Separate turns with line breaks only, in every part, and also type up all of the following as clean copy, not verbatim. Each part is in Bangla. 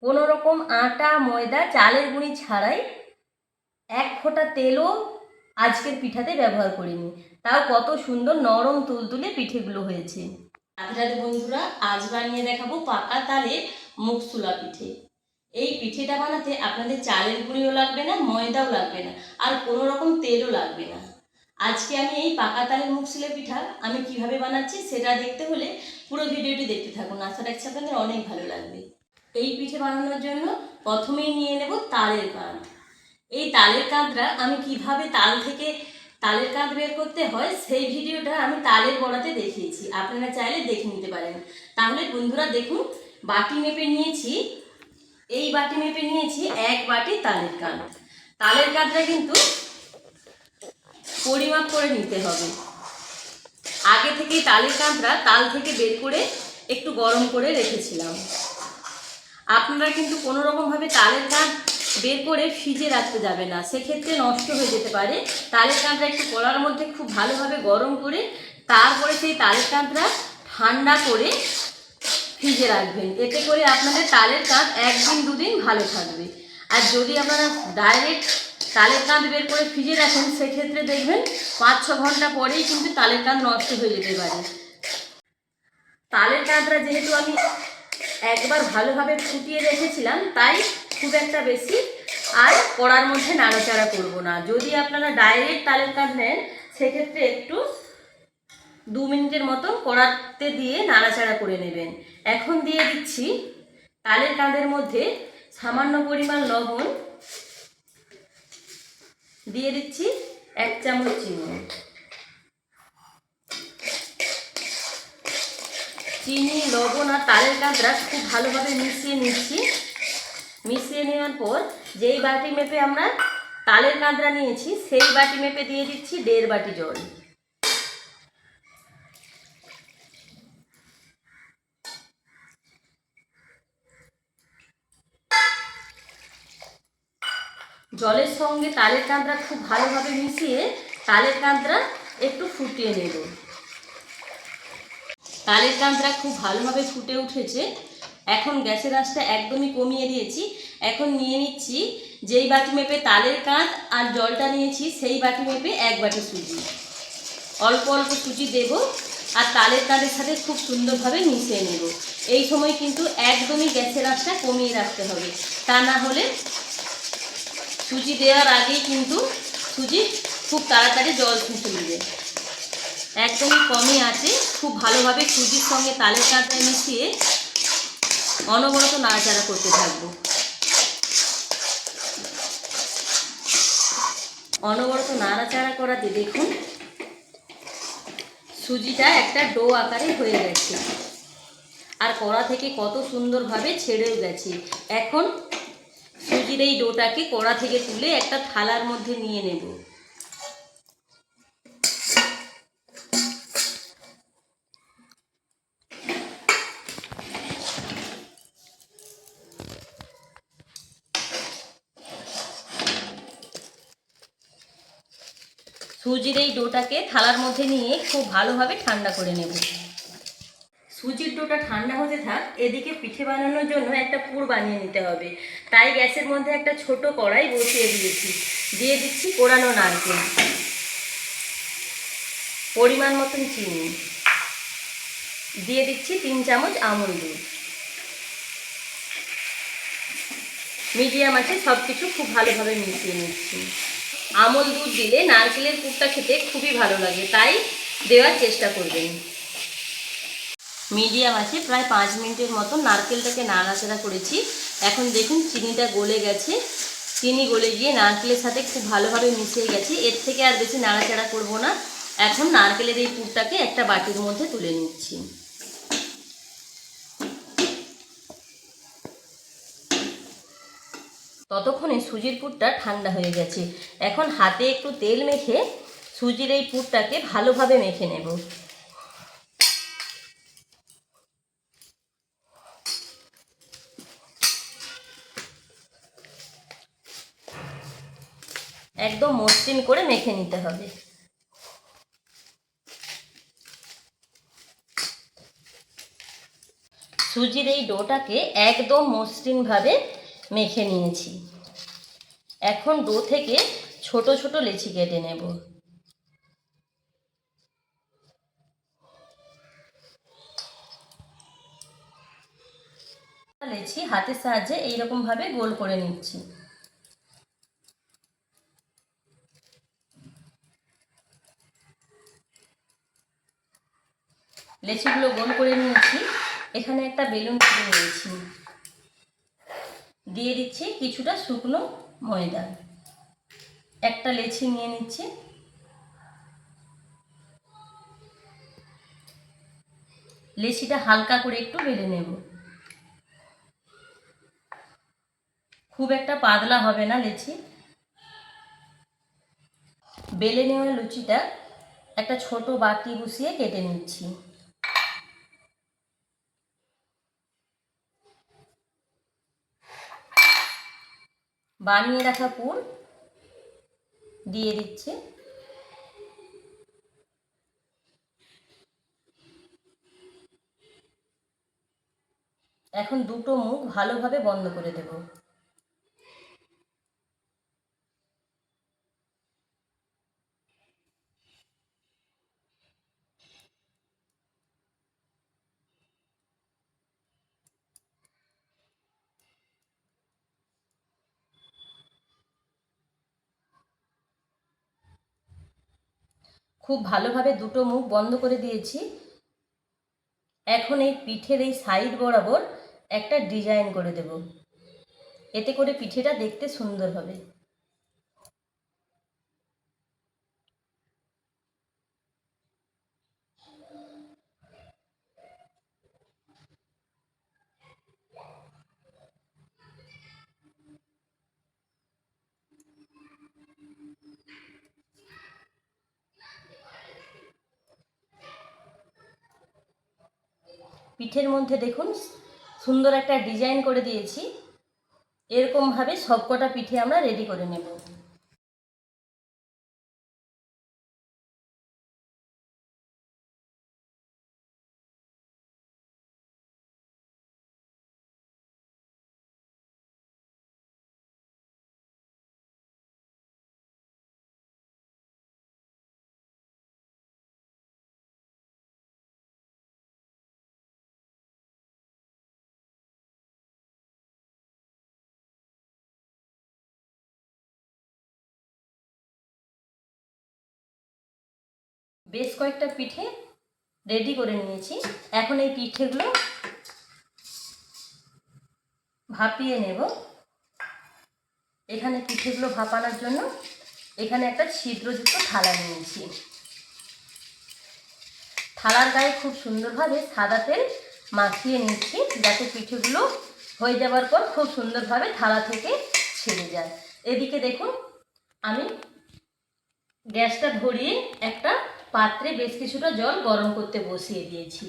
কোনো রকম আটা ময়দা চালের গুঁড়ি ছাড়াই এক ফোঁটা তেলও আজকের পিঠাতে ব্যবহার করিনি, তাও কত সুন্দর নরম তুলতুলে পিঠেগুলো হয়েছে। রাধে রাধে বন্ধুরা, আজ বানিয়ে দেখাবো পাকা তালের মুগশুলা পিঠে। এই পিঠেটা বানাতে আপনাদের চালের গুঁড়িও লাগবে না, ময়দাও লাগবে না, আর কোনো রকম তেলও লাগবে না। আজকে আমি এই পাকা তালের মুগশুলা পিঠা আমি কিভাবে বানাচ্ছি সেটা দেখতে হলে পুরো ভিডিওটি দেখতে থাকুন। আশা রাখছি আপনাদের অনেক ভালো লাগবে। এই পিঠে বানানোর জন্য প্রথমেই নিয়ে নেব তালের কাঁধ। এই তালের কাঁধটা আমি কিভাবে তাল থেকে তালের কাঁধ বের করতে হয় সেই ভিডিওটা আমি তালের বড়াতে দেখিয়েছি, আপনারা চাইলে দেখে নিতে পারেন। তাহলে বন্ধুরা দেখুন, বাটি মেপে নিয়েছি, এই বাটি মেপে নিয়েছি 1 বাটি তালের কাঁধ। তালের কাঁধটা কিন্তু পরিমাপ করে নিতে হবে। আগে থেকেই তালের কাঁধটা তাল থেকে বের করে একটু গরম করে রেখেছিলাম। আপনারা কিন্তু কোনো রকমভাবে তালের কাঁধ বের করে ফ্রিজে রাখতে যাবে না, সেক্ষেত্রে নষ্ট হয়ে যেতে পারে। তালের কাঁধটা একটু কড়ার মধ্যে খুব ভালোভাবে গরম করে তারপরে সেই তালের কাঁধটা ঠান্ডা করে ফ্রিজে রাখবেন। এতে করে আপনাদের তালের কাঁধ 1 দিন 2 দিন ভালো থাকবে। আর যদি আপনারা ডাইরেক্ট তালের কাঁধ বের করে ফ্রিজে রাখেন সেক্ষেত্রে দেখবেন 5-6 ঘন্টা পরেই কিন্তু তালের কাঁধ নষ্ট হয়ে যেতে পারে। তালের কাঁধটা যেহেতু আমি একবার ভালোভাবে ফুটিয়ে রেখেছিলাম, তাই খুব একটা বেশি আর কড়ার মধ্যে নাড়াচাড়া করব না। যদি আপনারা ডাইরেক্ট তালের কাঁধ নেন সেক্ষেত্রে একটু 2 মিনিটের মতন কড়াতে দিয়ে নাড়াচাড়া করে নেবেন। এখন দিয়ে দিচ্ছি তালের কাঁধের মধ্যে সামান্য পরিমাণ লবণ, দিয়ে দিচ্ছি 1 চামচ চিনি, লবণ আর তালের কাঁধটা খুব ভালোভাবে মিশিয়ে নিচ্ছি। মিশিয়ে নেওয়ার পর যেই বাটি মেপে আমরা তালের কাঁধটা নিয়েছি সেই বাটি মেপে দিয়ে দিচ্ছি 1.5 বাটি জল। জলের সঙ্গে তালের কাঁধটা খুব ভালোভাবে মিশিয়ে তালের কাঁধটা একটু ফুটিয়ে নেব। তালের কাঁধটা খুব ভালোভাবে ফুটে উঠেছে। এখন গ্যাসের আঁচটা একদমই কমিয়ে দিয়েছি। এখন নিয়ে নিচ্ছি যেই বাটি মেপে তালের কাঁধ আর জলটা নিয়েছি সেই বাটি মেপে 1 বাটি সুজি। অল্প অল্প সুজি দেব আর তালের কাঁধের সাথে খুব সুন্দরভাবে মিশিয়ে নেব। এই সময় কিন্তু একদমই গ্যাসের আঁচটা কমিয়ে রাখতে হবে, তা না হলে সুজি দেওয়ার আগেই কিন্তু সুজি খুব তাড়াতাড়ি জল শুষে নেবে। একদমই কমই আছে, খুব ভালোভাবে সুজির সঙ্গে তালের কাঁধটা মিশিয়ে অনবরত নাড়াচাড়া করতে থাকবো। অনবরত নাড়াচাড়া করাতে দেখুন সুজিটা একটা ডো আকারে হয়ে গেছে আর কড়া থেকে কত সুন্দরভাবে ছেড়েও গেছে। এখন সুজির এই ডোটাকে কড়া থেকে তুলে একটা থালার মধ্যে নিয়ে নেব। সুজির এই ডোটাকে থালার মধ্যে নিয়ে খুব ভালোভাবে ঠান্ডা করে নেব। সুজির ডোটা ঠান্ডা হতে থাক, এদিকে পিঠে বানানোর জন্য একটা পুর বানিয়ে নিতে হবে। তাই গ্যাসের মধ্যে একটা ছোট কড়াই বসিয়ে দিয়েছি। দিয়ে দিচ্ছি কোরানো নারকেল, পরিমাণ মতন চিনি, দিয়ে দিচ্ছি 3 চামচ আমুল দুধ। মিডিয়াম আছে সব কিছু খুব ভালোভাবে মিশিয়ে নিচ্ছি। আমুল দুধ দিলে নারকেলের পুরটা খেতে খুবই ভালো লাগে, তাই দেওয়ার চেষ্টা করবেন। মিডিয়াম আছে প্রায় 5 মিনিটের মতো নারকেলটাকে নাড়াচাড়া করেছি। এখন দেখুন চিনিটা গলে গেছে। চিনি গলে গিয়ে নারকেলের সাথে খুব ভালোভাবে মিশিয়ে গেছে। এর থেকে আর বেশি নাড়াচাড়া করব না। এখন নারকেলের এই পুরটাকে একটা বাটির মধ্যে তুলে নিচ্ছি। ততক্ষণে সুজির পুরটা ঠান্ডা হয়ে গেছে। এখন হাতে একটু তেল মেখে সুজির এই পুরটাকে ভালোভাবে মেখে নেব। একদম মসৃণ করে মেখে নিতে হবে। সুজির এই ডোটাকে একদম মসৃণভাবে মেখে নিয়েছি। এখন ডো থেকে ছোট ছোট লেচি কেটে নেব। লেচি হাতের সাহায্যে এইরকম ভাবে গোল করে নিচ্ছি। লেচিগুলো গোল করে নিয়েছি। এখানে একটা বেলুন তুলে নিয়েছি, দিয়ে দিচ্ছি কিছুটা শুকনো ময়দা। একটা লেচি নিয়ে নিচ্ছি, লেচিটা হালকা করে একটু বেলে নেব। খুব একটা পাতলা হবে না লেচি। বেলে নেওয়া লুচিটা একটা ছোট বাটি বসিয়ে কেটে নিচ্ছি। বানিয়ে রাখা পুর দিয়ে দিচ্ছি। এখন দুটো মুখ ভালোভাবে বন্ধ করে দেব। খুব ভালোভাবে দুটো মুখ বন্ধ করে দিয়েছি। এখন এই পিঠের এই সাইড বরাবর একটা ডিজাইন করে দেব, এতে করে পিঠেটা দেখতে সুন্দর হবে। পিঠের মধ্যে দেখুন সুন্দর একটা ডিজাইন করে দিয়েছি। এরকমভাবে সবকটা পিঠে আমরা রেডি করে নেব। বেশ কয়েকটা পিঠে রেডি করে নিয়েছি। এখন এই পিঠেগুলো ভাপিয়ে নেব। এখানে পিঠেগুলো ভাপানোর জন্য এখানে একটা ছিদ্রযুক্ত থালা নিয়েছি। থালার গায়ে খুব সুন্দরভাবে সাদা তেল মাখিয়ে নিচ্ছি, যাতে পিঠেগুলো হয়ে যাওয়ার পর খুব সুন্দরভাবে থালা থেকে ছেড়ে যায়। এদিকে দেখুন আমি গ্যাসটা ধরিয়ে একটা পাত্রে বেশ কিছুটা জল গরম করতে বসিয়ে দিয়েছি।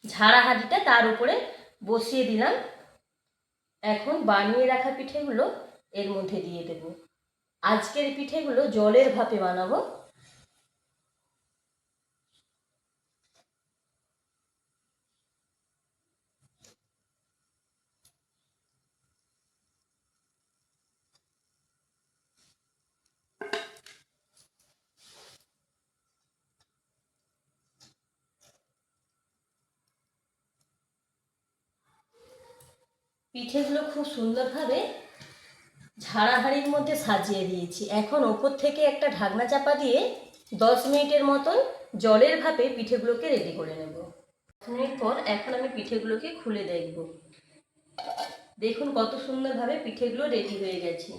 ঝাড়া হাঁড়িটা তার উপরে বসিয়ে দিলাম। এখন বানিয়ে রাখা পিঠেগুলো এর মধ্যে দিয়ে দেব। আজকের পিঠেগুলো জলের ভাপে বানাবো। পিঠেগুলো খুব সুন্দরভাবে ঝাড়া হাঁড়ির মধ্যে সাজিয়ে দিয়েছি। এখন ওপর থেকে একটা ঢাকনা চাপা দিয়ে 10 মিনিটের মতন জলের ভাপে পিঠেগুলোকে রেডি করে নেব। 10 মিনিট পর এখন আমি পিঠেগুলোকে খুলে দেখব। দেখুন কত সুন্দরভাবে পিঠেগুলো রেডি হয়ে গেছে।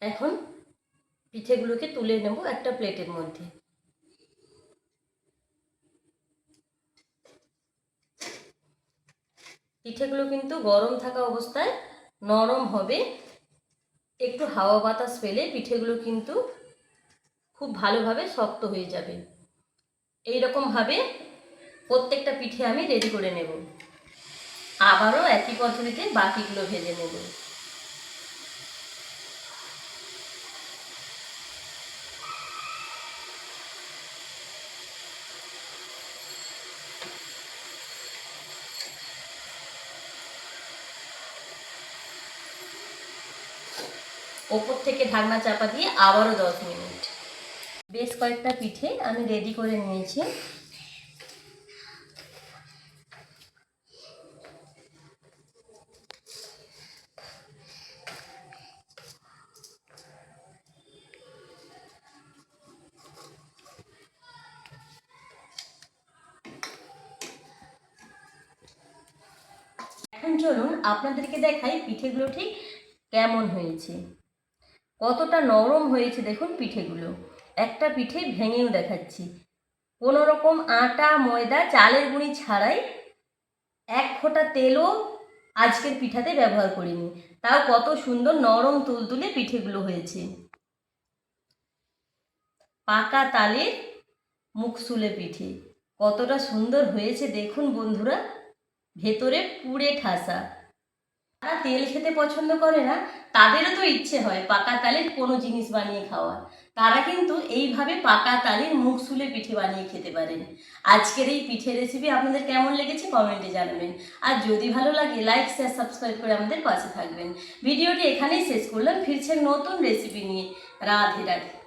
এখন পিঠেগুলোকে তুলে নেব একটা প্লেটের মধ্যে। পিঠেগুলো কিন্তু গরম থাকা অবস্থায় নরম হবে। একটু হাওয়া বাতাস পেলে পিঠেগুলো কিন্তু খুব ভালোভাবে শক্ত হয়ে যাবে। এই রকমভাবে প্রত্যেকটা পিঠে আমি রেডি করে নেব। আবারও একই পদ্ধতিতে বাকিগুলো ভেজে নেব। ওপর থেকে ঢাকনা চাপা দিয়ে আবারও 10 মিনিট। বেশ কয়েকটা পিঠে আমি রেডি করে নিয়েছি। এখন চলুন আপনাদেরকে দেখাই পিঠেগুলো ঠিক কেমন হয়েছে, কতটা নরম হয়েছে দেখুন পিঠেগুলো। একটা পিঠে ভেঙেও দেখাচ্ছি। কোনো রকম আটা ময়দা চালের গুঁড়ি ছাড়াই, এক ফোঁটা তেলও আজকের পিঠাতে ব্যবহার করিনি, তাও কত সুন্দর নরম তুলতুলে পিঠেগুলো হয়েছে। পাকা তালের মুখশুলে পিঠে কতটা সুন্দর হয়েছে দেখুন বন্ধুরা, ভেতরে পুড়ে ঠাসা। যারা তেল খেতে পছন্দ করে না তাদেরও তো ইচ্ছে হয় পাকা তালের কোনো জিনিস বানিয়ে খাওয়া, তারা কিন্তু এইভাবে পাকা তালের মুখশুলে পিঠে বানিয়ে খেতে পারেন। আজকের এই পিঠে রেসিপি আপনাদের কেমন লেগেছে কমেন্টে জানাবেন, আর যদি ভালো লাগে লাইক শেয়ার সাবস্ক্রাইব করে আমাদের পাশে থাকবেন। ভিডিওটি এখানেই শেষ করলাম, ফিরছে নতুন রেসিপি নিয়ে। রাধে রাধে।